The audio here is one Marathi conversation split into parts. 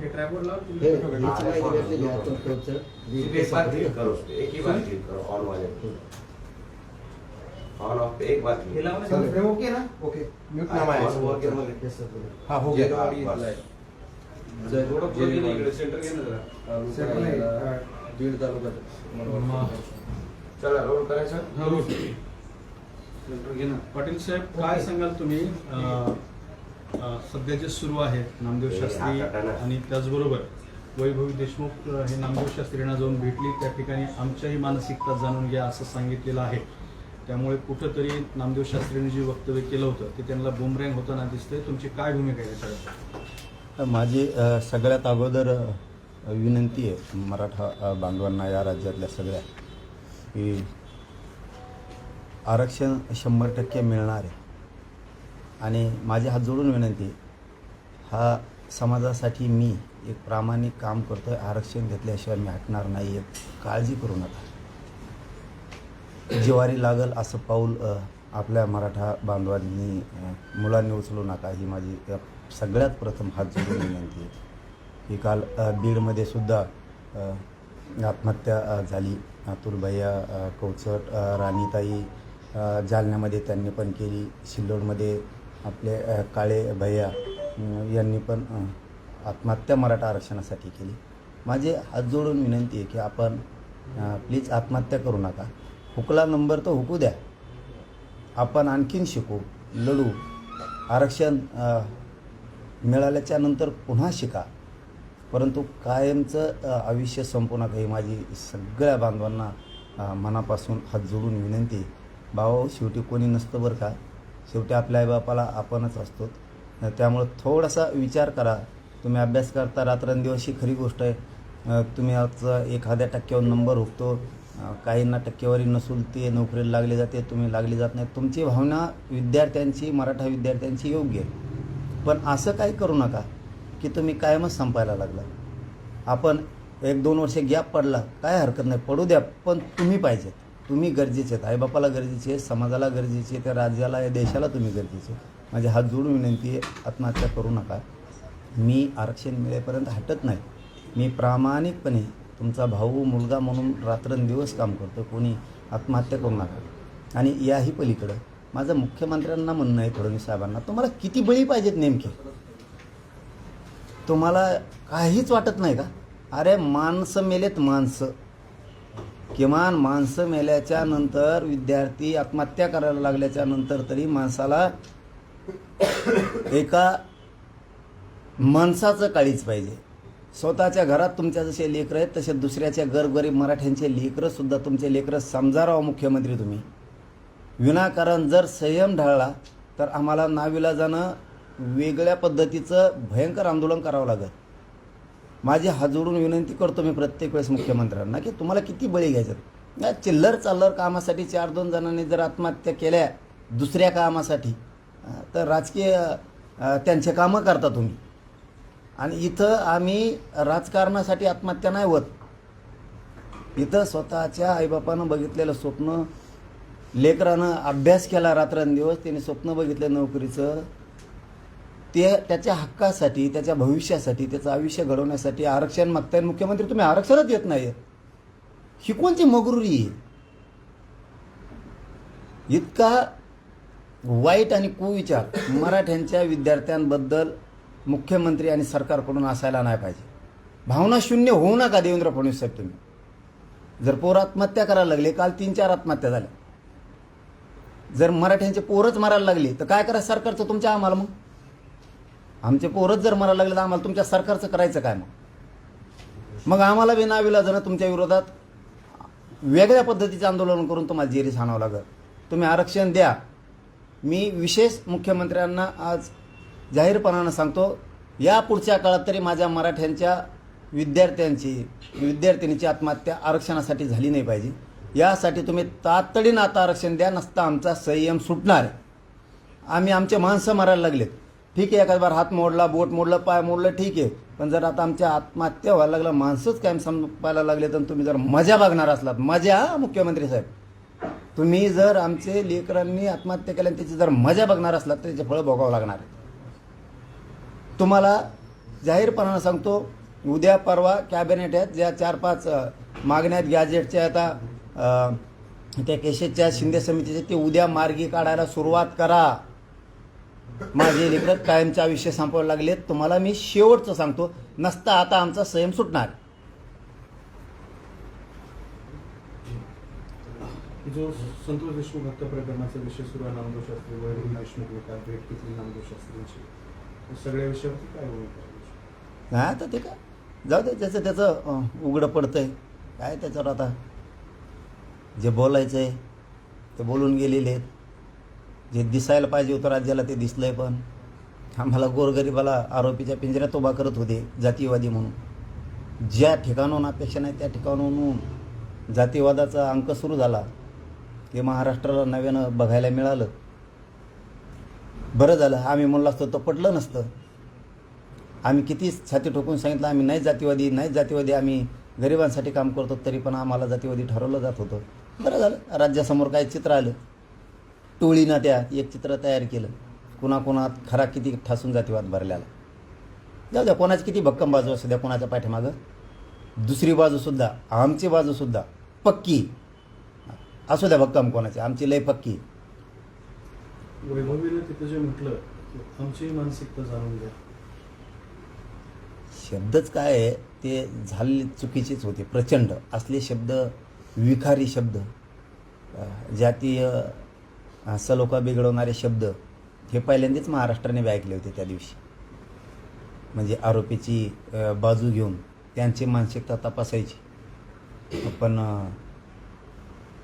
ये ट्रैपवर लाओ ये नीचे वाले इधर से लिया तो कैप्चर एक बार क्लिक करो उस पे, एक ही बार क्लिक करो ऑन वाले ऑन ऑफ पे एक बार ये क्लिक लाओ ना चलो। फ्रेम ओके ना ओके म्यूट नाम आहे ऑन हुआ क्या मध्ये यस सर हा हो ये गया बस. थोडं पुढे गेलं इकडे सेंटर घे ना जरा. सेंटर नाही, बीड तालुक्यात चला रोल करायचं. सेंटर घे ना. पाटील साहेब काय सांगाल तुम्ही सध्या जे सुरू आहे नामदेव शास्त्री आणि त्याचबरोबर वैभवी देशमुख हे नामदेव शास्त्रींना जाऊन भेटली, त्या ठिकाणी आमच्याही मानसिकता जाणून घ्या असं सांगितलेलं आहे. त्यामुळे कुठंतरी नामदेव शास्त्रींनी जे वक्तव्य केलं होतं ते त्यांना बुमरँग होताना दिसतंय. तुमची काय भूमिका आहे त्याच्याकडे? माझी सगळ्यात अगोदर विनंती आहे मराठा बांधवांना या राज्यातल्या सगळ्या की आरक्षण 100% मिळणार आहे. आणि माझे हात जोडून विनंती, हा समाजासाठी मी एक प्रामाणिक काम करतो आहे. आरक्षण घेतल्याशिवाय मी हटणार नाही आहे. काळजी करू नका. जिवारी लागल असं पाऊल आपल्या मराठा बांधवांनी मुलांनी उचलू नका, ही माझी सगळ्यात प्रथम हात जोडून विनंती आहे. की काल बीडमध्ये सुद्धा आत्महत्या झाली. अतुल भैया कवचट, राणीताई, जालन्यामध्ये त्यांनी पण केली. सिल्लोडमध्ये आपले काळे भैया यांनी पण आत्महत्या मराठा आरक्षणासाठी केली. माझे हात जोडून विनंती आहे की आपण प्लीज आत्महत्या करू नका. हुकला नंबर तर हुकू द्या. आपण आणखीन शिकू, लढू. आरक्षण मिळाल्याच्या नंतर पुन्हा शिका, परंतु कायमचं आयुष्य संपू नका, ही माझी सगळ्या बांधवांना मनापासून हात जोडून विनंती. भाऊ, शेवटी कोणी नसतं बरं का. शेवटी आपल्या आईबापाला आपणच असतो. त्यामुळं थोडासा विचार करा. तुम्ही अभ्यास करता रात्रंदिवस, ही खरी गोष्ट आहे. तुम्ही आज एखाद्या टक्क्यावर नंबर हुकतो, काहींना टक्केवारी नसून ते नोकरीला लागले जाते, तुम्ही लागली जात नाही. तुमची भावना विद्यार्थ्यांची, मराठा विद्यार्थ्यांची योग्य आहे, पण असं काही करू नका की तुम्ही कायमच संपायला लागला. आपण 1-2 वर्ष गॅप पडला, काय हरकत नाही, पडू द्या, पण तुम्ही पाहिजेत. तुम्ही गरजेचे आहेत. आईबापाला गरजेचे आहे, समाजाला गरजेचे आहे, त्या राज्याला, या देशाला तुम्ही गरजेचे. माझे हात जोडून विनंती आहे, आत्महत्या करू नका. मी आरक्षण मिळेपर्यंत हटत नाही. मी प्रामाणिकपणे तुमचा भाऊ, मुलगा म्हणून रात्रंदिवस काम करतो. कोणी आत्महत्या करू नका. आणि याही पलीकडं माझं मुख्यमंत्र्यांना म्हणणं आहे, फडणवीस साहेबांना, तुम्हाला किती बळी पाहिजेत नेमके? तुम्हाला काहीच वाटत नाही का? अरे माणसं मेलेत, माणसं. किमान माणसं मेल्याच्या नंतर, विद्यार्थी आत्महत्या करायला लागल्याच्या नंतर तरी माणसाला एका माणसाचं काळीच पाहिजे. स्वतःच्या घरात तुमच्या जसे लेकरं आहेत तसे दुसऱ्याच्या गरीब मराठ्यांचे लेकरंसुद्धा तुमचे लेकरं समजा राव मुख्यमंत्री तुम्ही. विनाकारण जर संयम ढळला तर आम्हाला नाविलाजानं वेगळ्या पद्धतीचं भयंकर आंदोलन करावं लागेल. माझी हात जोडून विनंती करतो मी प्रत्येक वेळेस मुख्यमंत्र्यांना की तुम्हाला किती बळी घ्यायचं? या चिल्लर चाल्लर कामासाठी 4-2 जणांनी जर आत्महत्या केल्या दुसऱ्या कामासाठी, तर राजकीय त्यांचे कामं करता तुम्ही. आणि इथं आम्ही राजकारणासाठी आत्महत्या नाही होत. इथं स्वतःच्या आईबापानं बघितलेलं स्वप्न, लेकरानं अभ्यास केला रात्रंदिवस, त्याने स्वप्न बघितलं नोकरीचं, ते त्याच्या हक्कासाठी, त्याच्या भविष्यासाठी, त्याचं आयुष्य घडवण्यासाठी आरक्षण मागताय. मुख्यमंत्री तुम्ही आरक्षणच देत नाही. ही कोणची मगरुरी आहे? इतका वाईट आणि कुविचार मराठ्यांच्या विद्यार्थ्यांबद्दल मुख्यमंत्री आणि सरकारकडून असायला नाही पाहिजे. भावना शून्य होऊ नका देवेंद्र फडणवीस साहेब. तुम्ही जर पोरं आत्महत्या करायला लागले, काल 3-4 आत्महत्या झाल्या, जर मराठ्यांचे पोरच मारायला लागले तर काय करायचं सरकारचं तुमच्या? आम्हाला मग आमचे पोरच जर मारायला लागले तर आम्हाला तुमच्या सरकारचं करायचं काय? मग आम्हाला बी नाविलाजानं तुमच्या विरोधात वेगळ्या पद्धतीचं आंदोलन करून तुम्हाला जेरीस आणावं लागेल. तुम्ही आरक्षण द्या. मी विशेष मुख्यमंत्र्यांना आज जाहीरपणानं सांगतो, या पुढच्या काळात तरी माझ्या मराठ्यांच्या विद्यार्थिनीची आत्महत्या आरक्षणासाठी झाली नाही पाहिजे. यासाठी तुम्ही तातडीनं आता आरक्षण द्या, नसता आमचा संयम सुटणार. आम्ही आमचे माणसं मारायला लागलेत, ठीक आहे, एखाद बार हात मोडला, बोट मोडलं, पाय मोडलं, ठीक आहे, पण जर आता आमच्या आत्महत्या व्हायला लागलं, माणसंच कायम संपायला लागले, तर तुम्ही जर मजा बघणार असलात, मजा मुख्यमंत्री साहेब, तुम्ही जर आमचे लेकरांनी आत्महत्या केल्या त्याची जर मजा बघणार असलात तर त्याचे फळं भोगावं लागणार आहे. तुम्हाला जाहीरपणानं सांगतो, उद्या परवा कॅबिनेट आहेत ज्या 4-5 मागण्या आहेत गॅजेटच्या, आता त्या केशेसच्या शिंदे समितीचे, ते उद्या मार्गी काढायला सुरुवात करा. माझे लेकरं कायमचे आयुष्य संपवायला लागलेत. तुम्हाला मी शेवटचं सांगतो, नसता आता आमचा संयम सुटणार. जो संतोष देशमुख हत्या प्रकरणाचा विषय सुरू आहे, नामदेव शास्त्री वैभव देशमुख एका भेट घेतली नामदेव शास्त्रींची, सगळ्या विषयावरती काय होईल? नाही आता ते काय जाऊ दे, त्याचं उघडं पडतंय. काय त्याच्यावर आता जे बोलायचं आहे ते बोलून गेलेले आहेत. जे दिसायला पाहिजे होतं राज्याला ते दिसलंय. पण आम्हाला गोरगरिबाला आरोपीच्या पिंजऱ्यात उभा करत होते जातीयवादी म्हणून. ज्या ठिकाणाहून अपेक्षा नाही त्या ठिकाणाहून जातीयवादाचा अंक सुरू झाला. ते महाराष्ट्राला नव्यानं बघायला मिळालं. बरं झालं, आम्ही म्हणलं असतं तर पटलं नसतं. आम्ही किती छाती ठोकून सांगितलं आम्ही नाही जातीवादी, नाही जातीवादी, आम्ही गरिबांसाठी काम करतो, तरी पण आम्हाला जातीवादी ठरवलं जात होतं. बरं झालं, राज्यासमोर काय चित्र आलं. टोळीनं त्या एक चित्र तयार केलं, कुणाकुणात खरा किती ठासून जातीवाद भरलेला. जाऊ द्या, कोणाची किती भक्कम बाजू असू द्या कोणाच्या पाठीमागं, दुसरी बाजूसुद्धा, आमची बाजूसुद्धा पक्की असू द्या भक्कम कोणाची, आमची लय पक्की. वैभवीनं तिथं जे म्हटलं की आमची मानसिकता जाणून घ्या, शब्दच काय आहे ते झाले चुकीचेच होते. प्रचंड असले शब्द, विखारी शब्द, जातीय सलोखा बिघडवणारे शब्द हे पहिल्यांदाच महाराष्ट्राने ऐकले होते त्या दिवशी. म्हणजे आरोपीची बाजू घेऊन त्यांची मानसिकता तपासायची, पण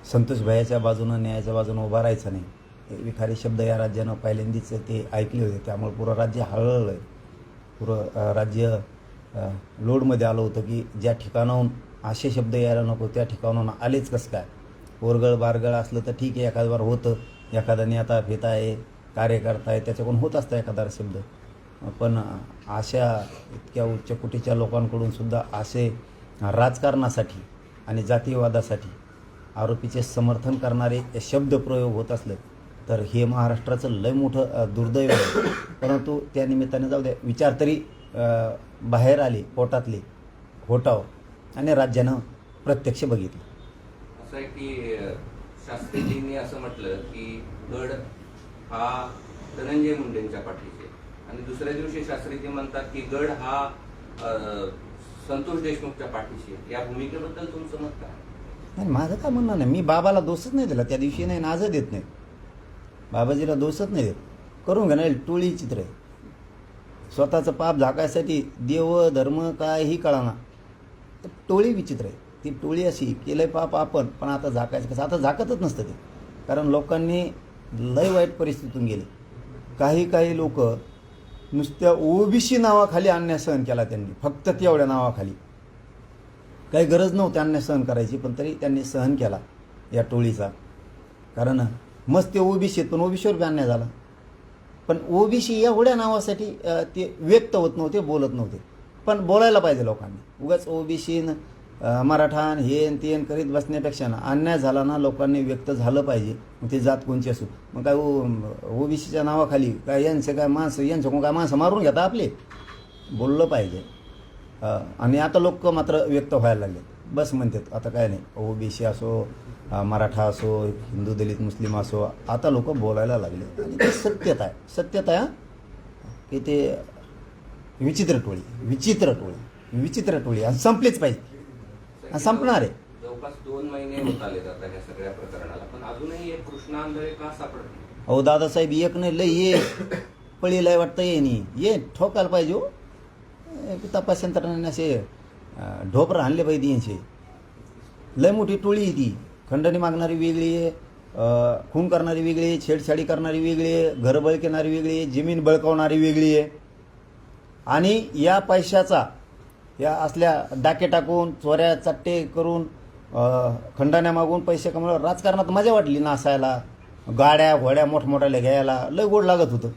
संतोष भैयाच्या बाजूनं, न्यायाच्या बाजूनं उभा राहायचं नाही. हे विखारी शब्द या राज्यानं पहिल्यांदाच ते ऐकले होते. त्यामुळे पुरं राज्य हळहळलं आहे. पुरं राज्य लोडमध्ये आलं होतं की ज्या ठिकाणाहून असे शब्द यायला नको त्या ठिकाणाहून आलेच कसं काय. ओरगळ बारगळ असलं तर ठीक आहे, एखाद बार होतं, एखादा नेता फेता आहे, कार्यकर्ता आहे, त्याच्याकडून होत असतं एखादा शब्द. पण अशा इतक्या उच्च कोटीच्या लोकांकडून सुद्धा असे राजकारणासाठी आणि जातीयवादासाठी आरोपीचे समर्थन करणारे शब्दप्रयोग होत असले तर हे महाराष्ट्राचं लय मोठं दुर्दैव आहे. परंतु त्या निमित्ताने जाऊ द्या, विचार तरी बाहेर आले पोटातले होटाव आणि राज्यानं प्रत्यक्ष बघितलं. असं आहे की शास्त्रीजींनी असं म्हटलं की गड हा धनंजय मुंडेंच्या पाठीशी, आणि दुसऱ्या दिवशी शास्त्रीजी म्हणतात की गड हा संतोष देशमुखच्या पाठीशी. या भूमिकेबद्दल तुमचं मत काय? नाही, माझं काय म्हणणं नाही. मी बाबाला दोषच नाही दिला त्या दिवशी, नाही आजही देत नाही. बाबाजीला दोषच नाही देत. करून घ्या ना, टोळी चित्र आहे. स्वतःचं पाप झाकायसाठी देव धर्म काहीही कळाना, तर टोळी विचित्र आहे. ती टोळी अशी केलंय पाप आपण, पण आता झाकायचं कसं? आता झाकतच नसतं ते, कारण लोकांनी लय वाईट परिस्थितीतून गेले. काही लोक नुसत्या ओबीसी नावाखाली अन्याय सहन केला त्यांनी, फक्त तेवढ्या नावाखाली. काही गरज नव्हती अन्याय सहन करायची, पण तरी त्यांनी सहन केला या टोळीचा. कारण मस्त ते ओबीसी आहेत, पण ओबीसीवर बी अन्याय झाला. पण ओबीसी एवढ्या नावासाठी ते व्यक्त होत नव्हते, बोलत नव्हते. पण बोलायला पाहिजे लोकांनी. उगाच ओबीसी मराठान हेन तेन करीत बसण्यापेक्षा ना, अन्याय झाला ना लोकांनी व्यक्त झालं पाहिजे. मग ते जात कोणची असू, मग काय ओबीसीच्या नावाखाली काय यांचं काय माणसं, यांचं काय माणसं मारून घेता आपले, बोललं पाहिजे. आणि आता लोक मात्र व्यक्त व्हायला लागले. बस म्हणतात आता काय नाही, ओबीसी असो, मराठा असो, हिंदू दलित मुस्लिम असो, आता लोक बोलायला लागले. आणि ते सत्यता आहे की ते विचित्र टोळी आणि संपलीच पाहिजे, आणि संपणार आहे. जवळपास 2 महिने होत आले जातात या सगळ्या प्रकरणाला, पण अजूनही एक कृष्णा आंधळे का सापडत नाही? अहो दादासाहेब, एक नाही लय ये पळीलाय वाटतं, ये ठोकायला पाहिजे हो. तपास यंत्रणाने असे ढोपर आणले पाहिजे यांचे. लय मोठी टोळी आहे ती. खंडणी मागणारी वेगळी आहे, खून करणारी वेगळी आहे, छेडछाडी करणारी वेगळी आहे, घर बळकणारी वेगळी आहे, जमीन बळकावणारी वेगळी आहे. आणि या पैशाचा या असल्या डाके टाकून, चोऱ्या चट्टे करून, खंडण्या मागून पैसे कमवलं. राजकारणात मजा वाटली नासायला, गाड्या घोड्या मोठमोठ्याला घ्यायला लय गोड लागत होतं.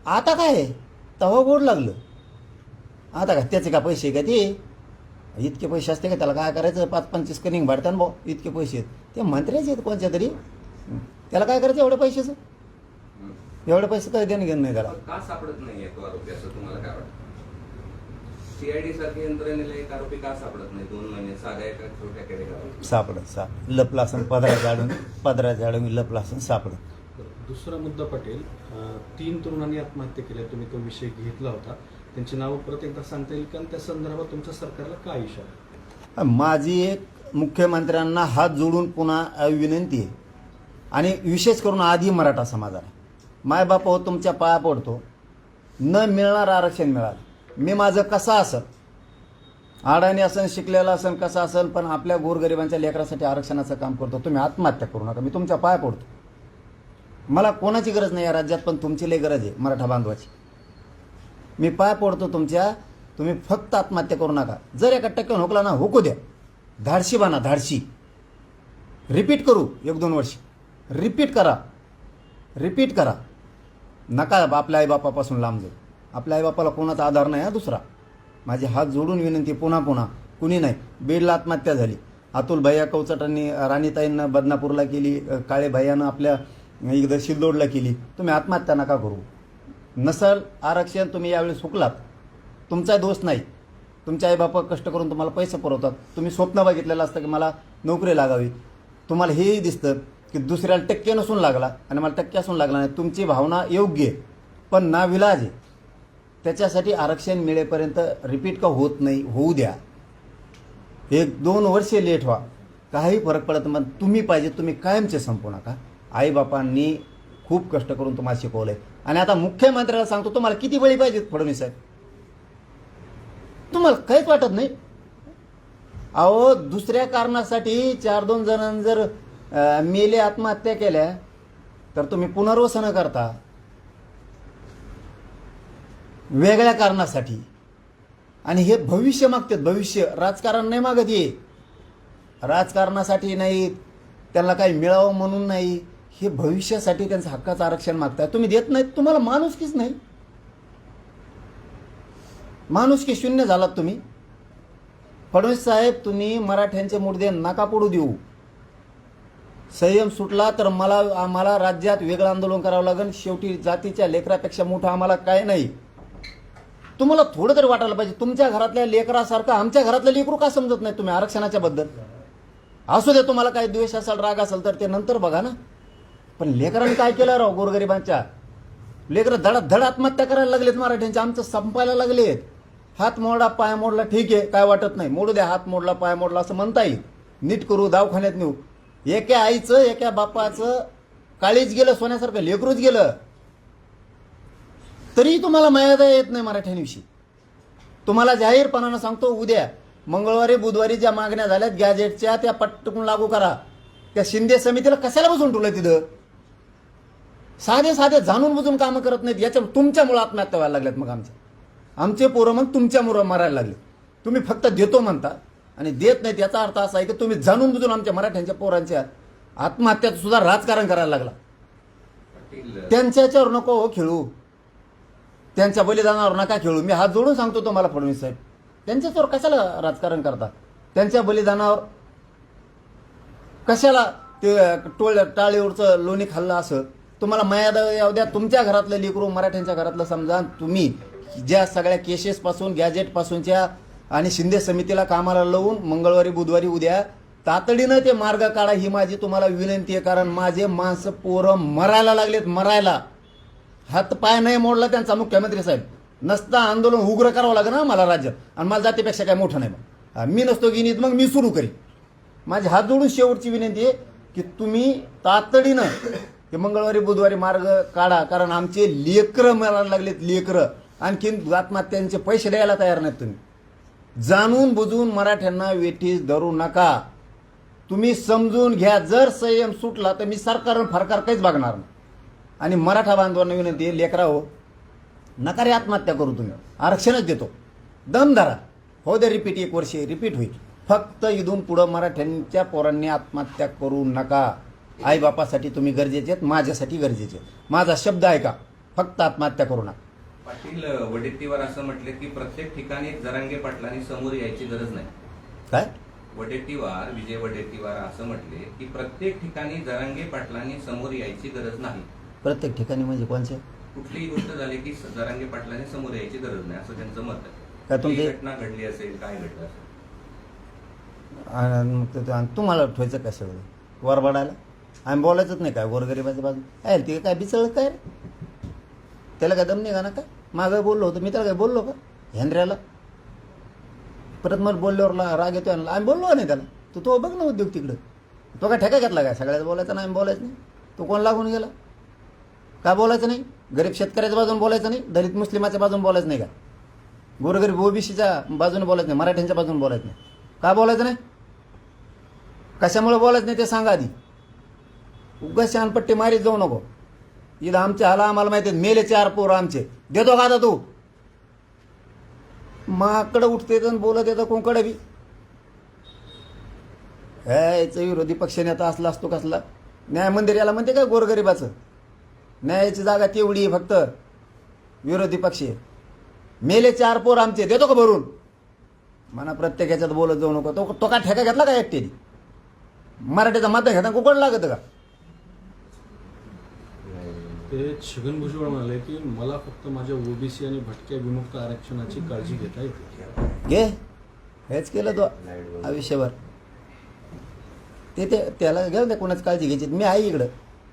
आता काय तेव्हा गोड लागलं. आता काय त्याचे का पैसे का ते इतके पैसे असते का? त्याला काय करायचं? 5-25 कनिंग भाडताना भाऊ इतके पैसे आहेत. ते मंत्र्याचे आहेत कोणत्या तरी, त्याला काय करायचं एवढ्या पैशाचं? एवढे पैसे काय देणं घेणं नाही त्याला. का सापडत नाहीये तो आरोपी, असं तुम्हाला काय वाटतं? सीआयडी सारख्या यंत्रणेला एक आरोपी का सापडत नाही 2 महिने साध्या एका छोट्या खेडेगावात? सापडत लपला असं पदराच्या आडून लपला असं सापडत. दुसरा मुद्दा पटेल, 3 तरुणांनी आत्महत्या केल्या, तुम्ही तो विषय घेतला होता, त्यांची नावं परत एकदा सांगता येईल का? आणि त्या संदर्भात तुमच्या सरकारला काय इशारा? माझी एक मुख्यमंत्र्यांना हात जोडून पुन्हा विनंती आहे, आणि विशेष करून आधी मराठा समाजाला, मायबापा तुमच्या पाया पडतो, न मिळणार आरक्षण मिळालं. मी माझं कसं असेल, अडाणी असन, शिकलेलं असन, कसं असेल, पण आपल्या गोरगरिबांच्या लेकरासाठी आरक्षणाचं काम करतो. तुम्ही आत्महत्या करू नका, मी तुमच्या पाया पडतो. मला कोणाची गरज नाही या राज्यात, पण तुमची लई गरज आहे मराठा बांधवाची. मी पाय पडतो तुमच्या, तुम्ही फक्त आत्महत्या करू नका. जर 1% हुकला ना, हुकू द्या. धाडशी बाना, धाडशी. रिपीट करू 1-2 वर्ष, रिपीट करा. नका आपल्या आईबापापासून लांब जाऊ. आपल्या आईबापाला कोणाचा आधार नाही हा दुसरा. माझे हात जोडून विनंती, पुन्हा कुणी नाही. बीडला आत्महत्या झाली, अतुल भैया कवचटांनी राणीताईंना बदनापूरला केली, काळे भैयानं आपल्या इकडं शिल्लोडला केली. तुम्ही आत्महत्या नका करू. नसल आरक्षण, तुम्ही यावेळी चुकलात, तुमचा दोष नाही. तुमचे आईबापा कष्ट करून तुम्हाला पैसे पुरवतात. तुम्ही स्वप्न बघितलेलं असतं की मला नोकरी लागावी. तुम्हाला हेही दिसतं की दुसऱ्याला टक्के नसून लागला आणि मला टक्के असून लागला नाही. तुमची भावना योग्य आहे, पण नाविलाज आहे. त्याच्यासाठी आरक्षण मिळेपर्यंत रिपीट का होत नाही, होऊ द्या. 1-2 वर्षे लेट व्हा, काही फरक पडत नाही. तुम्ही पाहिजे, तुम्ही कायमचे संपू नका. आईबापांनी खूप कष्ट करून तुम्हाला शिकवलंय. आणि आता मुख्यमंत्र्याला सांगतो, तुम्हाला किती बळी पाहिजेत फडणवीस साहेब? तुम्हाला काहीच वाटत नाही. अहो, दुसऱ्या कारणासाठी 4-2 जणांनी जर मेले, आत्महत्या केल्या, तर तुम्ही पुनर्वसन करता वेगळ्या कारणासाठी. आणि हे भविष्य मागतात, भविष्य. राजकारण नाही मागत, ये राजकारणासाठी नाही, त्यांना काही मिळावं म्हणून नाही, हे भविष्यासाठी त्यांचं हक्काचं आरक्षण मागताय. तुम्ही देत नाहीत. तुम्हाला माणुसकीच नाही, माणुसकी शून्य झालात तुम्ही. फडणवीस साहेब, तुम्ही मराठ्यांचे मुद्दे नका पडू देऊ. संयम सुटला तर आम्हाला राज्यात वेगळं आंदोलन करावं लागेल. शेवटी जातीच्या लेकरापेक्षा मोठं आम्हाला काय नाही. तुम्हाला थोडं तरी वाटायला पाहिजे. तुमच्या घरातल्या लेकरासारखं आमच्या घरातलं लेकरू का समजत नाही तुम्ही आरक्षणाच्या बद्दल? असू दे, तुम्हाला काही द्वेष असेल, राग असेल तर ते नंतर बघा ना. पण लेकरांनी काय केलं राव? गोरगरिबांच्या लेकरं धड आत्महत्या करायला लागलेत मराठ्यांच्या. आमचं संपायला लागलेत. हात मोडला, पाय मोडला, ठीक आहे, काय वाटत नाही, मोडू द्या. हात मोडला, पाय मोडला असं म्हणता येईल. नीट करू, दवाखान्यात नेऊ. एका आईचं, एका बापाचं काळीच गेलं, सोन्यासारखं लेकरूच गेलं, तरी तुम्हाला मर्यादा येत नाही मराठ्यांविषयी. तुम्हाला जाहीरपणानं सांगतो, उद्या मंगळवारी बुधवारी ज्या मागण्या झाल्यात गॅजेटच्या, त्या पटकन लागू करा. त्या शिंदे समितीला कशाला बसून ठेवलं तिथं? साधे जाणून बुजून कामं करत नाहीत. याच्या तुमच्यामुळे आत्महत्या व्हायला लागल्यात. मग आमचे पोरं मग तुमच्यामुळं मरायला लागले. तुम्ही फक्त देतो म्हणता आणि देत नाहीत. याचा अर्थ असा आहे की तुम्ही जाणून बुजून आमच्या मराठ्यांच्या पोरांच्या आत्महत्याचं सुद्धा राजकारण करायला लागला. त्यांच्यावर नको हो खेळू, त्यांच्या बलिदानावर नका खेळू. मी हात जोडून सांगतो तुम्हाला फडणवीस साहेब, त्यांच्यावर कशाला राजकारण करता? त्यांच्या बलिदानावर कशाला ते टाळीवरचं लोणी खाल्लं असं? तुम्हाला मर्यादा येऊ द्या. तुमच्या घरातलं लेकरू, मराठ्यांच्या घरातलं समजा. तुम्ही ज्या सगळ्या केसेसपासून, गॅजेटपासूनच्या आणि शिंदे समितीला कामाला लावून मंगळवारी बुधवारी उद्या तातडीनं ते मार्ग काढा, ही माझी तुम्हाला विनंती आहे. कारण माझे माणसं पोरं मरायला लागलेत, मरायला. हात पाय नाही मोडला त्यांचा मुख्यमंत्री साहेब. नसता आंदोलन उग्र करावं लागेल ना मला राज्यात. आणि मला जातीपेक्षा काय मोठं नाही. मग मी नसतो गिनीत, मग मी सुरू करीन. माझे हात जोडून शेवटची विनंती आहे की तुम्ही तातडीनं ते मंगळवारी बुधवारी मार्ग काढा. कारण आमचे लेकरं मरायला लागलेत, लेकरं. आणखीन आत्महत्यांचे पैसे द्यायला तयार नाहीत. तुम्ही जाणून बुजून मराठ्यांना वेठीस धरू नका. तुम्ही समजून घ्या. जर संयम सुटला तर मी सरकार फरकार काहीच बघणार नाही. आणि मराठा बांधवांना विनंती आहे, लेकरा हो, नका रे आत्महत्या करू. तुम्ही आरक्षणच देतो, दम धरा. हो दे रिपीट, 1 वर्ष रिपीट होईल. फक्त इथून पुढं मराठ्यांच्या पोरांनी आत्महत्या करू नका. आईबापासाठी तुम्ही गरजेचे आहेत, माझ्यासाठी गरजेचे आहेत. माझा शब्द आहे का? फक्त आत्महत्या करू नका. पाटील, वडेट्टीवार असं म्हटले की प्रत्येक ठिकाणी जरांगे पाटलांनी समोर यायची गरज नाही. काय? वडेट्टीवार, विजय वडेट्टीवार असं म्हटले की प्रत्येक ठिकाणी जरांगे पाटलांनी समोर यायची गरज नाही. प्रत्येक ठिकाणी म्हणजे कोणचे? कुठलीही गोष्ट झाली की जरांगे पाटलांनी समोर यायची गरज नाही असं त्यांचं मत आहे. का कुठली तुमचे घटना घडली असेल, काय घडलं असेल? आणि मग आणि तुम्हाला ठेवायचं काय सगळं वर बडायला? आम्ही बोलायचंच नाही काय गोरगरिबाच्या बाजू काय ते काय बिचळलं काय रे? त्याला काय दम नाही का ना काय? मागं बोललो होतो मी, त्याला काय बोललो का हेंद्र्याला? परत मला बोलल्यावर राग येतो आम्ही बोललो नाही त्याला. तो बघ ना उद्योग तिकडं, तो काय ठेका घेतला काय? सगळ्याच बोलायचं नाही, आम्ही बोलायचं नाही. तो कोण लागून गेला? का बोलायचं नाही? गरीब शेतकऱ्याच्या बाजून बोलायचं नाही, दलित मुस्लिमाच्या बाजून बोलायचं नाही का? गोरगरीब ओबीसीच्या बाजूने बोलायचं नाही, मराठ्यांच्या बाजून बोलायचं नाही. का बोलायचं नाही? कशामुळे बोलायचं नाही ते सांगा आधी. उगाच शानपट्टी मारीत जाऊ नको. इथं आमच्या हाला आम्हाला माहिती आहे, मेले 4 पोरं आमचे. देतो का आता तू? माकडं उठते तर बोलत येतं कोणकडे बी. याचं विरोधी पक्षनेता असला असतो कसला. न्याय मंदिर याला म्हणते काय गोरगरिबाचं? न्यायाची जागा तेवढी फक्त विरोधी पक्ष. मेले 4 पोर आमचे, देतो का भरून? म्हणा प्रत्येक ह्याच्यात बोलत जाऊ नको. तो का ठेका घेतला का एकट्याने? मराठीचा मतदान घेताना कुकड लागत का? ते छगन भुजबळ म्हणाले की मला फक्त माझ्या ओबीसी आणि भटक्या विमुक्त आरक्षणाची काळजी घेता येते. घे, हेच केलं तो आयुष्यभर. ते त्याला घेऊन द्या कोणाची काळजी घ्यायची. मी आहे इकडं,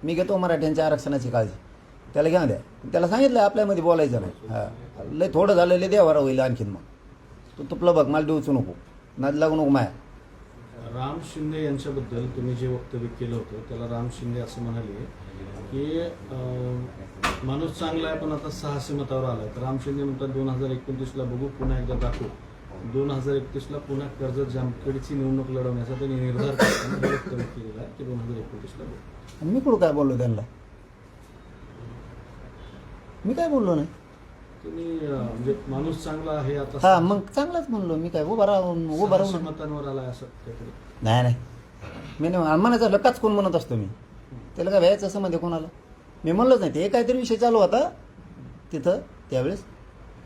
मी घेतो मराठ्यांच्या आरक्षणाची काळजी. त्याला घेऊन द्या. त्याला सांगितलं आपल्यामध्ये बोलायचं नाही. हां लय थोडं झालं, लय देवारा होईल आणखीन. मग तू तुपलं बघ, मला देऊच नको, नाद लागू नको माया. राम शिंदे यांच्याबद्दल तुम्ही जे वक्तव्य केलं होतं त्याला राम शिंदे असं म्हणाले की माणूस चांगला आहे पण आता 600 मतावर आलाय. तर राम शिंदे म्हणतात 2029ला बघू, पुन्हा एकदा दाखवू. 2031ला पुन्हा कर्जत जामखेडची निवडणूक लढवण्याचा त्यांनी निर्धार करताना हे वक्तव्य केलेलं आहे की 2029ला बघू. मी कुठं काय बोललो त्यांना? मी काय बोललो नाही. तुम्ही म्हणजे माणूस चांगला आहे आता हा मग चांगलाच म्हणलो मी. काय उभा राहून 600 मतांवर आलाय असं काहीतरी. नाही मी नाही म्हणायचं. लकाच कोण म्हणत असतो मी. त्याला काय व्हायचं असं मध्ये कोणाला मी म्हणलंच नाही. ते काहीतरी विषय चालू होता तिथं त्यावेळेस.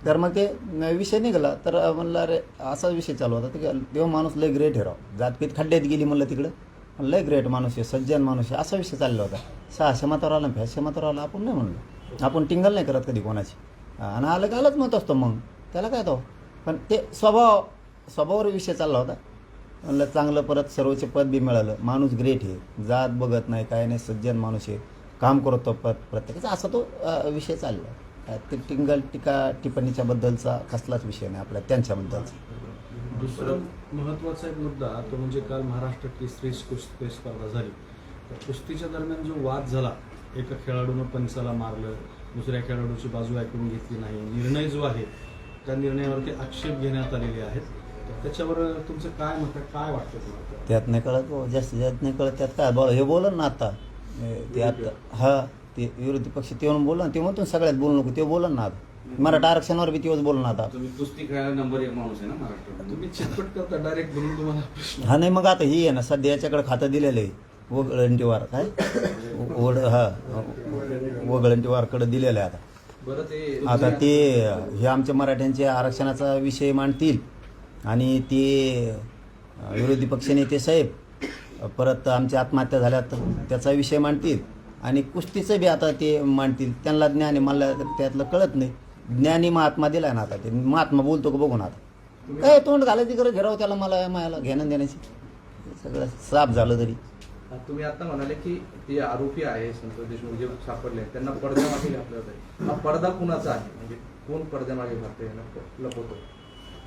तर मग ते विषय निघाला तर म्हणलं अरे असा विषय चालू होता. ते देव माणूस लय ग्रेट आहे राव. जातपीत खड्ड्यात गेली म्हणलं तिकडं. लय ग्रेट माणूस आहे, सज्जन माणूस आहे, असा विषय चालला होता. 600 मतावर आला, 500 मतावर आला. आपण नाही म्हणलो, आपण टिंगल नाही करत कधी कोणाची. आणि आलं का आलंच म्हणत असतो मग, त्याला काय तो. पण ते स्वभावावर विषय चालला होता. म्हणलं चांगलं परत सर्वोच्च पद बी मिळालं. माणूस ग्रेट आहे, जात बघत नाही काय नाही, सज्जन माणूस आहे, काम करतो प्रत्येकाचा. असा तो विषय चालला. ते टीका टिप्पणीच्या बद्दलचा कसलाच विषय नाही आपला त्यांच्याबद्दलचा. दुसरा महत्त्वाचा एक मुद्दा तो म्हणजे काल महाराष्ट्र केसरी कुस्ती स्पर्धा झाली. तर कुस्तीच्या दरम्यान जो वाद झाला, एका खेळाडूनं पंचाला मारलं, दुसऱ्या खेळाडूची बाजू ऐकून घेतली नाही, निर्णय जो आहे त्या निर्णयावरती आक्षेप घेण्यात आलेले आहेत. तर त्याच्यावर तुमचं काय मत आहे, काय वाटतं तुम्हाला? त्यात नाही कळत, जास्तीत जास्त नाही कळत. त्यात काय बोला, हे बोलं ना आता ते आता. हा ते विरोधी पक्ष ते म्हणून बोला ना, ते म्हणतो सगळ्यात बोलू नको, ते बोला ना आता. मराठा आरक्षणावर बी तेच बोलू ना आता. तुम्ही कुस्ती खेळायला नंबर 1 माणूस आहे ना महाराष्ट्रात. तुम्ही चितपट करता डायरेक्ट म्हणून तुम्हाला प्रश्न. हा नाही मग आता ही आहे ना सध्या याच्याकडे खातं दिलेलं आहे वगळंटीवार. काय वगळंटीवारकडे दिलेलं आहे आता. बरं ते आता ते हे आमच्या मराठ्यांच्या आरक्षणाचा विषय मांडतील आणि ते विरोधी पक्षनेते साहेब परत आमच्या आत्महत्या झाल्या तर त्याचा विषय मांडतील आणि कुस्तीचं बी आता ते मांडतील. त्यांना ज्ञान आहे, मला त्यातलं कळत नाही. ज्ञानी महात्मा दिलाय ना आता. ते महात्मा बोलतो का बघून आता. काय तोंड घालायची गरज घेराव त्याला, मला घेणं देण्याची. सगळं साफ झालं तरी. तुम्ही आता म्हणाले की ते आरोपी आहे संतोष देशमुख जे सापडले त्यांना पडद्यामागे घातलं जाईल. हा पडदा कुणाचा आहे, म्हणजे कोण पडद्यामागे घालतोय, लपवतो?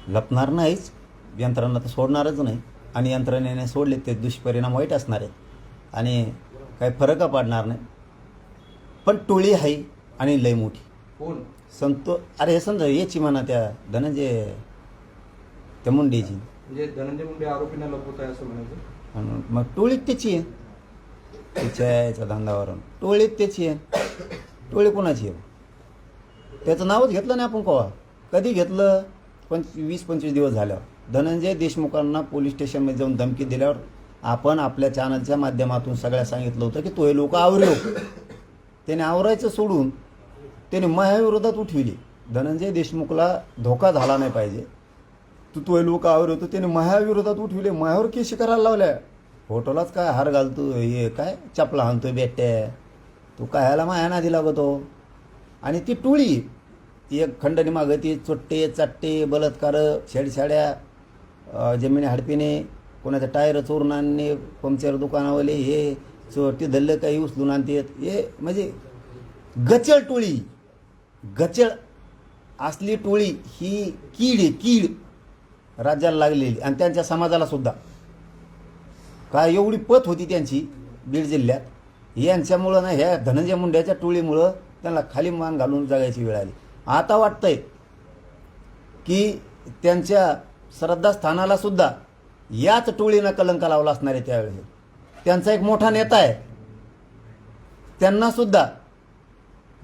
लपणार नाहीच, यंत्रणा तर सोडणारच नाही. आणि यंत्रणेने सोडले ते दुष्परिणाम वाईट असणार आहेत आणि काही फरक पडणार नाही. पण टोळी आहे आणि लय मोठी. कोण? अरे हे समजा याची म्हणा त्या धनंजय त्या मुंडेची. म्हणजे धनंजय मुंडे आरोपींना लपवत आहे असं म्हणायचं. मग टोळीत त्याची आहे, तिच्या याच्या धंद्यावरून टोळीत त्याची आहे. टोळी कोणाची आहे? त्याचं नावच घेतलं नाही आपण कवा. कधी घेतलं? 20-25 दिवस झाल्यावर. धनंजय देशमुखांना पोलीस स्टेशनमध्ये जाऊन धमकी दिल्यावर आपण आपल्या चॅनलच्या माध्यमातून सगळ्या सांगितलं होतं की तो हे लोक आवरो. त्याने आवरायचं सोडून त्याने माझ्याविरोधात उठविली. धनंजय देशमुखला धोका झाला नाही पाहिजे, तो लोक आवर होतो, त्याने माझ्याविरोधात उठविले, माझ्यावर केशी करायला लावल्या. फोटोलाच काय हार घालतो, हे काय चपला हाणतो बेट्या, तू काय ह्याला माया नादी लागतो. आणि ती टोळी एक खंडणी मागं ती चोट्टे चाट्टे बलात्कार छेडछाड्या जमिनी हडपिणे कोणाचं टायर चोरून आणणे पंक्चर दुकानावाले हे चोरटी धल्लं काही उचलून आणते हे म्हणजे गचळ टोळी गचळ असली टोळी ही कीड आहे कीड राज्याला लागलेली आणि त्यांच्या समाजाला सुद्धा काय एवढी पत होती त्यांची बीड जिल्ह्यात यांच्यामुळं ना ह्या धनंजय मुंड्याच्या टोळीमुळं त्यांना खाली मान घालून जगायची वेळ आली. आता वाटतंय की त्यांच्या श्रद्धास्थानाला सुद्धा याच टोळीनं कलंक लावला असणार आहे त्यावेळेस. त्यांचा एक मोठा नेता आहे त्यांना सुद्धा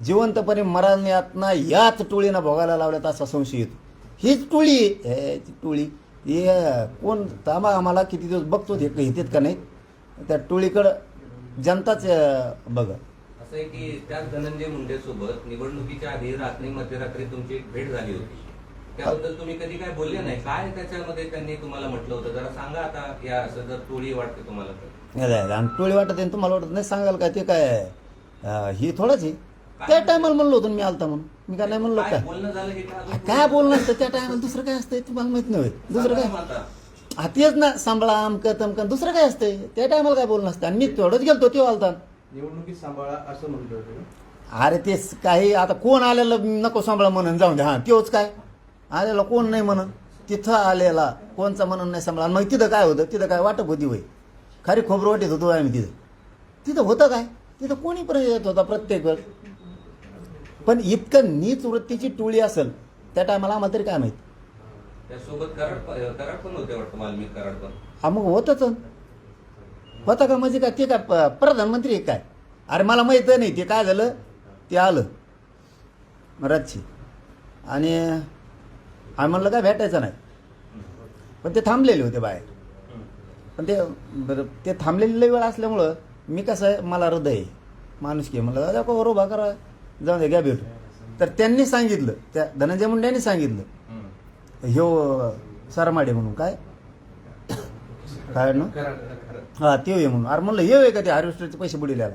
जिवंतपणे मरण्यातना याच टोळीनं भोगायला लावल्यात असा संशय येतो. हीच टोळी आहे टोळी हे कोण थांबा आम्हाला किती दिवस बघतो ते येतात का नाही त्या टोळीकडं जनताच बघा. असं आहे की त्याच धनंजय मुंडे सोबत निवडणुकीच्या आधी रात्री मध्यरात्री तुमची एक भेट झाली होती. त्याबद्दल तुम्ही कधी काय बोलले नाही. काय त्याच्यामध्ये त्यांनी तुम्हाला म्हटलं होतं जरा सांगा. आता या असं जर टोळी वाटते तुम्हाला तर आणि टोळी वाटत आहे तुम्हाला वाटत नाही सांगाल काय ते काय ही थोडंच आहे. त्या टायमाला म्हणलो होतो मी आलता म्हणून मी काय नाही म्हणलो काय काय बोलणं झालं हे का? काय बोलणं असतं त्या टायमाला दुसरं काय असतंय तुम्हाला माहित नाही दुसरं काय हा तेच ना सांभाळा अमकं तमकं दुसरं काय असतंय त्या टायमाला काय बोलणं असतं आणि मी तेवढंच गेलतो तेव्हा आलता निवडणुकीत सांभाळा असं म्हणलं होतं. अरे तेच काही आता कोण आलेलं नको सांभाळा म्हणून जाऊन द्या हां तेच काय आलेला कोण नाही म्हणून तिथं आलेला कोणचा म्हणून नाही सांभाळा. मग तिथं काय होतं तिथं काय वाटप होती वय खरी खोबरं वाटत होतो आम्ही तिथं होतं काय तिथं कोणी पण येत होता प्रत्येक वेळ. पण इतकं नीच वृत्तीची टोळी असेल त्या टायमाला आम्हाला तरी काय माहिती. त्यासोबत कराड पण होते वाटतं वाल्मिक कराड पण. हा मग होतच होता का म्हणजे काय ते काय प्रधानमंत्री काय. अरे मला माहित नाही ते काय झालं ते आलं रातची आणि आम्ही म्हणलं काय भेटायचं नाही पण ते थांबलेले होते बाहेर. पण ते थांबलेली लई वेळ असल्यामुळं मी कसं आहे मला हृदय आहे माणुसकी म्हणलं दादा बरोबर उभा करा जाऊन दे घ्या भेटू. तर त्यांनी सांगितलं त्या धनंजय मुंडेंनी सांगितलं ह्यो सरमाडे म्हणून काय काय ना हा ते ये म्हणून. अरे म्हणलं हे आहे का ते हार्वेस्टरचे पैसे बुडील्याला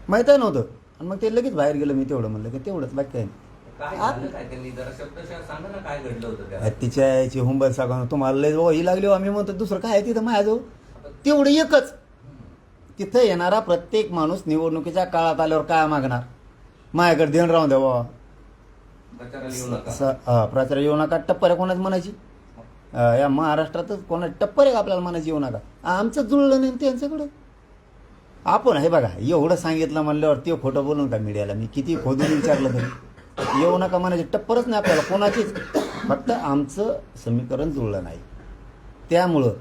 माहीत नव्हतं. आणि मग ते लगेच बाहेर गेलं मी तेवढं म्हणलं की तेवढंच बाकी काय काय झालं काय त्यांनी जरा शब्दशः सांगा ना काय घडलं होतं त्या. तिच्या याची हुंबल सांगा तुम्हाला लय ही लागली आम्ही म्हणतो दुसरं काय आहे तिथं माझ्याजवळ तेवढं एकच. तिथं येणारा प्रत्येक माणूस निवडणुकीच्या काळात आल्यावर काय मागणार माझ्याकडे देण राहून द्या प्रचाराला येऊ नका. प्रचार येऊ नका टप्पर आहे कोणाच म्हणायची या महाराष्ट्रातच कोणा टप्पर आहे आपल्याला म्हणायची येऊ नका. आमचं जुळलं नाही त्यांच्याकडं आपण हे बघा एवढं सांगितलं म्हणल्यावर ते खोटं बोलून का मीडियाला मी किती खोदून विचारलं तरी येऊ नका म्हणायची टप्परच नाही आपल्याला कोणाचीच. फक्त आमचं समीकरण जुळलं नाही त्यामुळं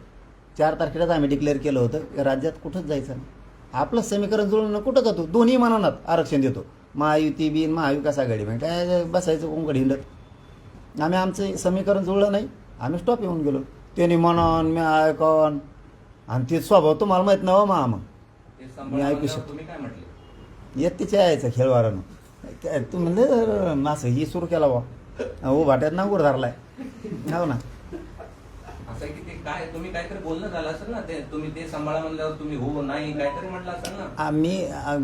4 तारखेलाच आम्ही डिक्लेअर केलं होतं की राज्यात कुठंच जायचं नाही. आपलं समीकरण जुळलं कुठं जातो दोन्ही मानानात आरक्षण देतो महायुती बिन महाविकास आघाडी म्हणजे काय बसायचं कोंकड हिंडत. आम्ही आमचं समीकरण जुळलं नाही आम्ही स्टॉप येऊन गेलो. त्यांनी म्हणून मी ऐकून आणि ते स्वभाव तुम्हाला माहीत नव्हा मा मग मी ऐकू शकतो. तुम्ही काय म्हटले येत तिच्या यायचं खेळवारानं तू म्हणलं मासं ही सुरू केला बा हो भाट्यात नांगूर धरलाय हो ना. असं की ते काय तुम्ही काहीतरी बोलणं झालं असेल ना ते तुम्ही ते सांभाळा म्हणल्यावर तुम्ही हो नाही काहीतरी म्हटलं असेल ना. आम्ही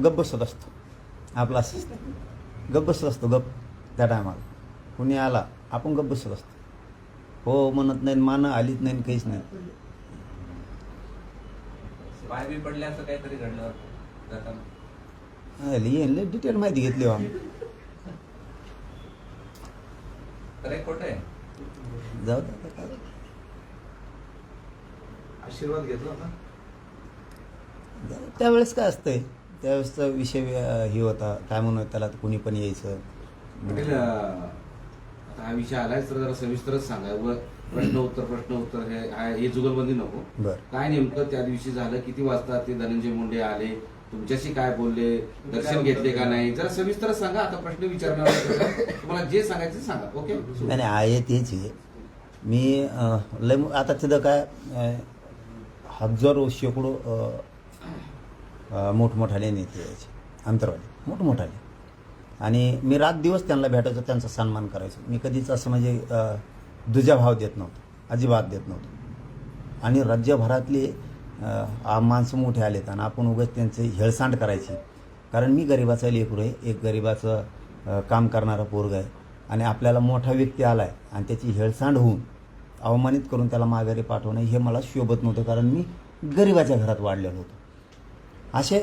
गप्प बसत असतो आपला गप्प बसत असतो गप्प त्या टायमाला कुणी आला आपण गप्प बसत असतो. हो म्हणत नाही मानं आलीच नाही काहीच नाही. पाय बी पडले असं काहीतरी घडलं जाताना. डिटेल माहिती घेतली हो आम्ही तर खोटं आहे जाऊ दे. आशीर्वाद घेतला ना त्यावेळेस काय असतंय त्यावेळेसचा विषय हे होता काय म्हणून त्याला कुणी पण यायचं. पाटील, आता हा विषय आलाय तर जरा सविस्तरच सांगा. प्रश्न उत्तर हे जुगलबंदी नको. बरं काय नेमकं त्या दिवशी झालं किती वाजता ते धनंजय मुंडे आले तुमच्याशी काय बोलले दर्शन घेतले का नाही जरा सविस्तर सांगा. आता प्रश्न विचारणार तुम्हाला जे सांगायचं सांगा. ओके नाही आहे तेच आहे. मी लय आता तिथं काय हजारो शेकडो मोठमोठाले नेते यायचे अंतरवाले मोठमोठाले आणि मी रात दिवस त्यांना भेटायचो त्यांचा सन्मान करायचो. मी कधीच असं म्हणजे दुजाभाव देत नव्हतो अजिबात देत नव्हतो. आणि राज्यभरातले माणसं मोठे आलेत आणि आपण उगाच त्यांचे हेळसांड करायची कारण मी गरिबाचा लेकरू आहे. एक गरिबाचं काम करणारा पोरगा आहे आणि आपल्याला मोठा व्यक्ती आला आहे आणि त्याची हेळसांड होऊन अवमानित करून त्याला माघारी पाठवणं हे मला शोभत नव्हतं, कारण मी गरिबाच्या घरात वाढलेलो होतो. असे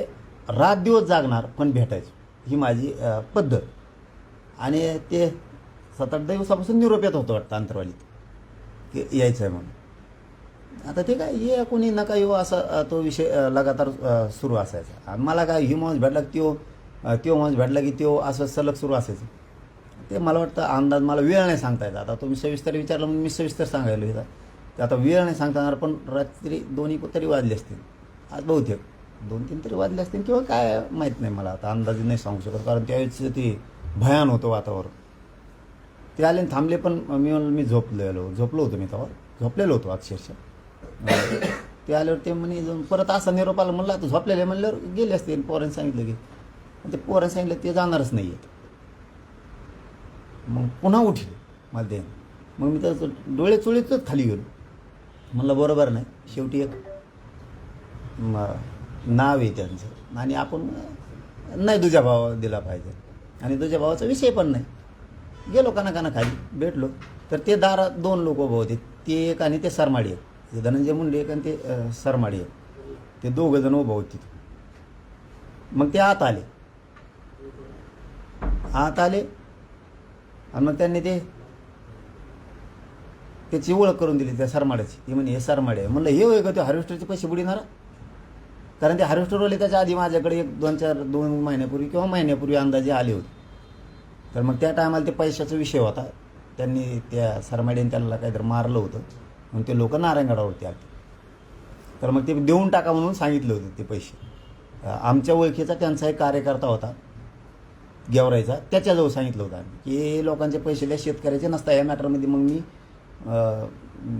रात दिवस जागणार पण भेटायचो, ही माझी पद्धत. आणि ते 7-8 दिवसापासून निरोप येत होतं वाटतं अंतरवालीत की यायचं आहे म्हणून. आता ते काय ये कोणी नका येऊ असा तो विषय लगातार सुरू असायचा. आणि मला काय ही माणूस भेटला की त्यो माणूस भेटला की त्यो असं सलग सुरू असायचं. ते मला वाटतं अंदाज मला वेळ नाही सांगता येत. आता तुम्ही सविस्तर विचारलं म्हणून मी सविस्तर सांगायला येतं. ते आता वेळ नाही सांगता येणार, पण रात्री 2 तरी वाजले असतील आज, बहुतेक 2-3 तरी वाजले असतील किंवा काय माहीत नाही मला, आता अंदाजे नाही सांगू शकत, कारण त्यावेळेस ते भयान होतं वातावरण. ते आले आणि थांबले, पण मी झोपलो होतो, मी तेव्हा झोपलेलो होतो अक्षरशः. ते आल्यावर ते म्हणे परत असा निरोप आला, म्हणलं आता झोपलेले म्हणल्यावर गेले असते. पोरांनी सांगितलं की ते पोरांनी सांगितलं ते जाणारच नाही आहेत. मग पुन्हा उठले मला ते. मग मी तर डोळे चुळीतच खाली गेलो. म्हणलं बरोबर नाही, शेवटी एक नाव आहे त्यांचं आणि आपण नाही दुजा भाव दिला पाहिजे, आणि दुजा भावाचा विषय पण नाही. गेलो काना खाली भेटलो तर ते दारात 2 लोक उभं होते, ते एक आणि ते सरमाडी एक, ते धनंजय मुंडे एक आणि ते सरमाडी एक, ते 2 जण उभं होते. मग ते आत आले आणि मग त्यांनी त्याची ओळख करून दिली त्या सरमाड्याची. ती म्हणे हे सरमाडे आहे. म्हणलं हे होय का ते हार्वेस्टरचे पैसे बुडीणार, कारण ते हार्वेस्टरवाले त्याच्या आधी माझ्याकडे 2 महिन्यापूर्वी किंवा महिन्यापूर्वी अंदाजे आले होते. तर मग त्या टायमाला ते पैशाचा विषय होता. त्यांनी त्या सरमाड्याने त्याला काहीतरी मारलं होतं, मग ते लोक नारायणगडावरती आले. तर मग ते देऊन टाका म्हणून सांगितलं होतं ते पैसे. आमच्या ओळखीचा त्यांचा एक कार्यकर्ता होता गेवरायचा, त्याच्याजवळ सांगितलं होतं की हे लोकांचे पैसे द्या, शेतकऱ्याचे नसता या मॅटरमध्ये. मग मी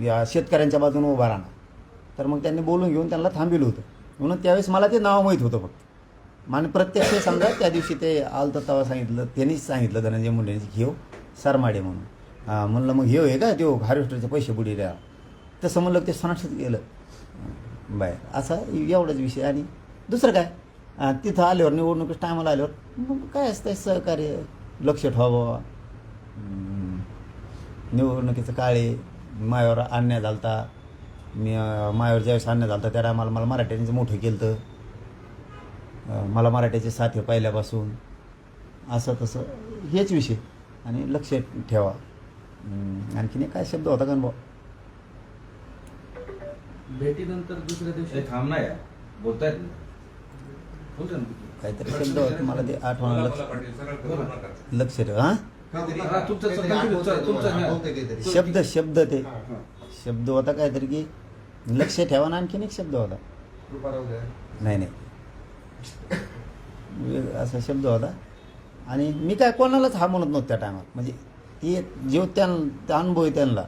या शेतकऱ्यांच्या बाजूने उभा राहणार. तर मग त्यांनी बोलून घेऊन त्यांना थांबिलं होतं. म्हणून त्यावेळेस मला ते नाव माहीत होतं फक्त. आणि प्रत्यक्ष समजा त्या दिवशी ते आलं तेव्हा सांगितलं, त्यांनीच सांगितलं धनंजय मुंडेंनी की घेऊ सरमाडे म्हणून. म्हणलं मग हे आहे का त्यो हार्वेस्टरचे पैसे बुडी द्या, तसं म्हणलं ते सणासच गेलं बाहेर. असा एवढाच विषय. आणि दुसरं काय, तिथं आल्यावर निवडणुकीच्या टायमाला आल्यावर मग काय असतं सहकार्य, लक्ष ठेवा. निवडणुकीचं काळे मायावर अन्याय झालता. मायावर ज्यावेळेस अन्याय झालता त्या टायमाला मला मराठ्यांचं मोठं केलं तर, मला मराठ्याचे साथी पहिल्यापासून, असं तसं हेच विषय. आणि लक्ष ठेवा. आणखीन एक काय शब्द होता का भाऊ? भेटीनंतर दुसऱ्या दिवशी थांब ना यार, बोलतायत काहीतरी शब्द होता, मला ते आठवण लक्ष ठेवा. हां शब्द ते शब्द होता काहीतरी की लक्ष ठेवा ना. आणखीन एक शब्द होता, नाही असा शब्द होता. आणि मी काय कोणालाच हा म्हणत नव्हतं त्या टायमात. म्हणजे ते जो त्या अनुभव आहे त्यांना,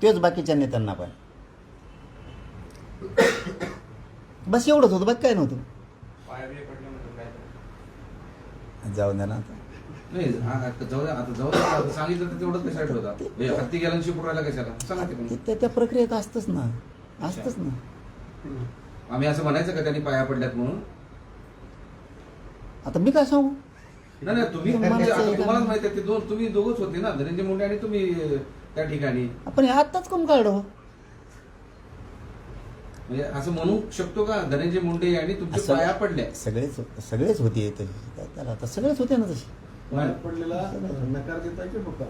तेच बाकीच्या नेत्यांना पण. बस एवढंच होतं, बाकी काय नव्हतं. जाऊ द्या ना आता. नाही जाऊ द्या, आता जाऊ द्या. सांगितलं तर तेवढंच कशाला ठेवता, हत्ती गेला शिपूरायला कशाला सांगा ते. त्या प्रक्रियेत असतंच ना. आम्ही असं म्हणायचं का त्यांनी पाया पडल्यात म्हणून? आता मी काय सांगू? नाही तुम्ही म्हणजे आता तुम्हालाच माहिती आहे, ते तुम्ही दोघंच होते ना, धनंजय मुंडे आणि तुम्ही त्या ठिकाणी. आपण हे आत्ताच कम काढू म्हणजे असं म्हणू शकतो का धनंजय मुंडे आणि तुमचे पाया पडल्या? सगळेच होते त्याला, आता सगळेच होते ना तसे. पडलेला नकार देता की फक्त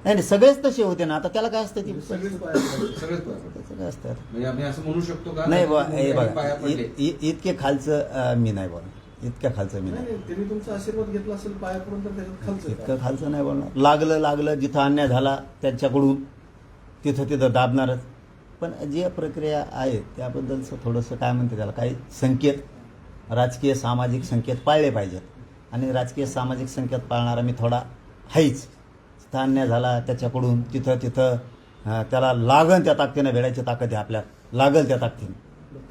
नाही सगळेच तसे होते ना. आता त्याला काय असतं, ती सगळेच सगळं असतं. म्हणजे आम्ही असं म्हणू शकतो का? नाही पाया बघा, पडले इतके खालचं मी नाही बोलणार. इतक्या खालचं मी नाही. त्यांनी तुमचा आशीर्वाद घेतला असेल पायापर्यंत, त्याच्यात खालचं इतकं खालचं नाही बोलणार. लागलं जिथं अन्याय झाला त्यांच्याकडून तिथं दाबणारच. पण जे प्रक्रिया आहे त्याबद्दलचं थोडंसं काय म्हणते त्याला, काही संकेत, राजकीय सामाजिक संकेत पाळले पाहिजेत. आणि राजकीय सामाजिक संकेत पाळणारा मी थोडा हाईच. तिथं अन्याय झाला त्याच्याकडून तिथं त्याला लागन त्या ताकदीनं भेटायची ताकद आहे आपल्या, लागल त्या ताकदीनं.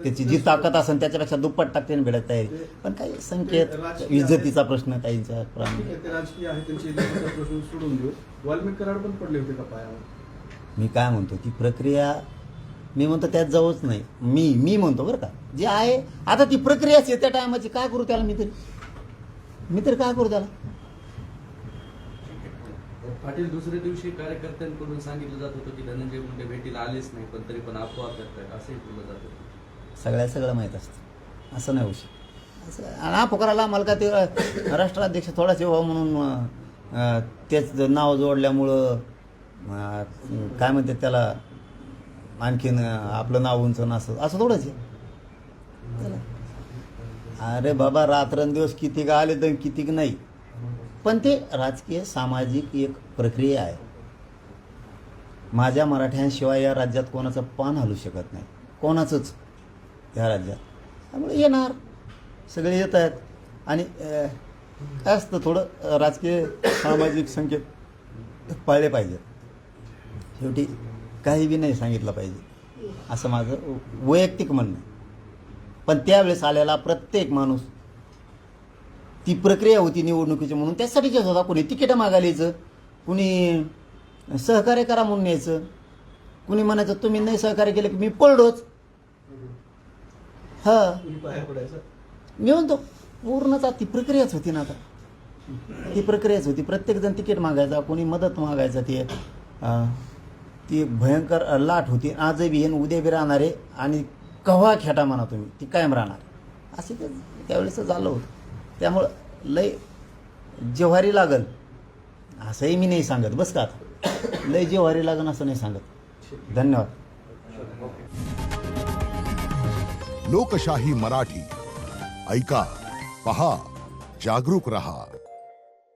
त्याची जी ताकद असेल त्याच्यापेक्षा दुप्पट ताकदीने भेटायची तयारी. पण काही संकेत, इज्जतीचा प्रश्न काहींच्या राजकीय आहे, त्यांची इज्जतीचा प्रश्न सोडून देऊ. वाल्मिक कराड पण पडले होते का पायावर? मी काय म्हणतो, ती प्रक्रिया मी म्हणतो त्यात जाऊच नाही. मी म्हणतो बरं का, जे आहे आता ती प्रक्रियाच आहे त्या टायमाची. काय करू त्याला मी तरी काय करू त्याला? पाटील, दुसऱ्या दिवशी कार्यकर्त्यांकडून सांगितलं जात होतं की धनंजय मुंडे भेटीला आलेच नाही, पण तरी पण अफवा करतायत असंही बोललं जात होतं. सगळं माहीत असतं, असं नाही होऊ शकत. असं आणि पुकाराला आम्हाला का ते राष्ट्राध्यक्ष थोडाच व्हावं म्हणून तेच नाव जोडल्यामुळं काय म्हणतात त्याला आणखीन आपलं नाव उंच नसतं असं थोडंच आहे. अरे बाबा, रात्रंदिवस कितीक आले तर कितीक नाही, पण ते राजकीय सामाजिक एक प्रक्रिया आहे. माझ्या मराठ्यांशिवाय या राज्यात कोणाचं पान हलू शकत नाही, कोणाचंच या राज्यात. त्यामुळे येणार सगळे येत आहेत आणि काय असतं थोडं राजकीय सामाजिक संकेत पाळले पाहिजेत. शेवटी काही बी नाही सांगितलं पाहिजे असं माझं वैयक्तिक म्हणणं आहे. पण त्यावेळेस आलेला प्रत्येक माणूस, ती प्रक्रिया होती निवडणुकीची म्हणून त्यासाठीच होता. कुणी तिकीटं मागायला यायचं, कुणी सहकार्य करा म्हणून यायचं, कुणी म्हणायचं तुम्ही नाही सहकार्य केलं की मी पळलोच. हां, मी म्हणतो पूर्णचा ती प्रक्रियाच होती ना. आता ती प्रक्रियाच होती. प्रत्येकजण तिकीट मागायचा, कोणी मदत मागायचा. ती एक भयंकर लाट होती. आजही बी उद्या बी राहणारे आणि कव्हा खेटा म्हणा तुम्ही, ती कायम राहणार. असे ते त्यावेळेस झालं होतं. त्यामुळं लय जेव्हारी लागल असंही मी नाही सांगत. बस का आता लय जेव्हारी लागल असं नाही सांगत. धन्यवाद. लोकशाही मराठी ऐका, पहा, जागरूक रहा.